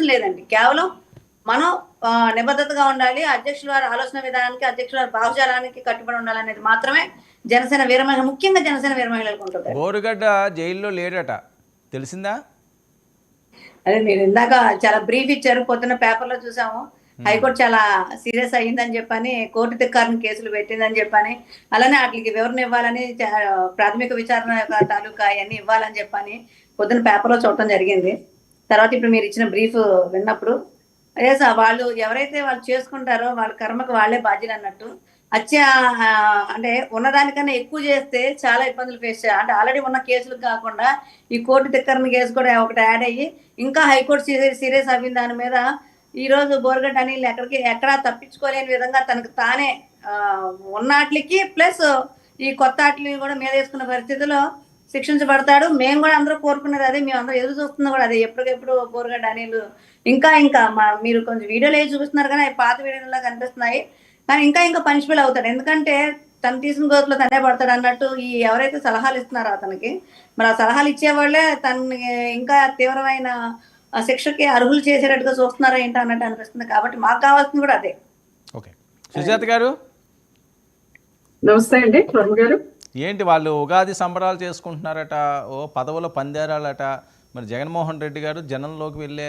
ఆలోచన లేదండి. కేవలం మనం నిబద్ధతగా ఉండాలి. అధ్యక్షుల వారి ఆలోచన విధానానికి, అధ్యక్షుల వారి భావజాలానికి కట్టుబడి ఉండాలనేది మాత్రమే జనసేన వీర మహిళ, ముఖ్యంగా జనసేన వీర మహిళలకు ఉంటుంది. బోరుగడ్డ జైల్లో లేడట, తెలిసిందా? అదే మీరు ఇందాక చాలా బ్రీఫ్ ఇచ్చారు. పొద్దున్న పేపర్‌లో చూసాము. హైకోర్టు చాలా సీరియస్ అయ్యిందని చెప్పని, కోర్టు ధిక్కారం కేసులు పెట్టిందని చెప్పని, అలానే ఆటిలికి వివరణ ఇవ్వాలని ప్రాథమిక విచారణ తాలూకా అయన్నీ ఇవ్వాలని చెప్పని పొద్దున్న పేపర్‌లో చూడటం జరిగింది. తర్వాత ఇప్పుడు మీరు ఇచ్చిన బ్రీఫ్ విన్నప్పుడు వాళ్ళు ఎవరైతే వాళ్ళు చేసుకుంటారో వాళ్ళ కర్మకు వాళ్ళే బాధ్యులన్నట్టు. అంటే ఉన్నదానికన్నా ఎక్కువ చేస్తే చాలా ఇబ్బందులు ఫేస్ చేయాలి. అంటే ఆల్రెడీ ఉన్న కేసులకు కాకుండా ఈ కోర్టు ధిక్కరణ కేసు కూడా ఒకటి యాడ్ అయ్యి ఇంకా హైకోర్టు సీరియస్ అవ్విన దాని మీద ఈరోజు బోరుగడ్డ అనిల్ ఎక్కడా తప్పించుకోలేని విధంగా తనకు తానే ఉన్నాట్లకి ప్లస్ ఈ కొత్త ఆటలు కూడా మీద వేసుకున్న పరిస్థితిలో శిక్షించబడతాడు. మేము కూడా అందరూ కోరుకునేది అదే, మేము అందరూ ఎదురు చూస్తున్నా కూడా అదే. ఎప్పటికెప్పుడు బోరుగడ్డ అనిల్ ఇంకా మీరు కొంచెం వీడియోలు వేసి చూపిస్తున్నారు కానీ పాత వీడియోలా కనిపిస్తున్నాయి. కానీ ఇంకా పనిష్బుల్ అవుతాడు. ఎందుకంటే తను తీసిన గోతులో తనే పడతాడు అన్నట్టు ఈ ఎవరైతే సలహాలు ఇస్తున్నారో అతనికి, మరి ఆ సలహాలు ఇచ్చేవాళ్ళే తనని ఇంకా తీవ్రమైన శిక్షకి అర్హులు చేసేటట్టుగా చూస్తున్నారా ఏంటో అన్నట్టు అనిపిస్తుంది. కాబట్టి మాకు కావాల్సింది కూడా అదే. ఓకే, సుజాత గారు నమస్తే అండి. వర్మ గారు, ఏంటి వాళ్ళు ఉగాది సంబరాలు చేసుకుంటున్నారట, ఓ పదవుల పందేరాలట. మరి జగన్మోహన్ రెడ్డి గారు జనంలోకి వెళ్ళే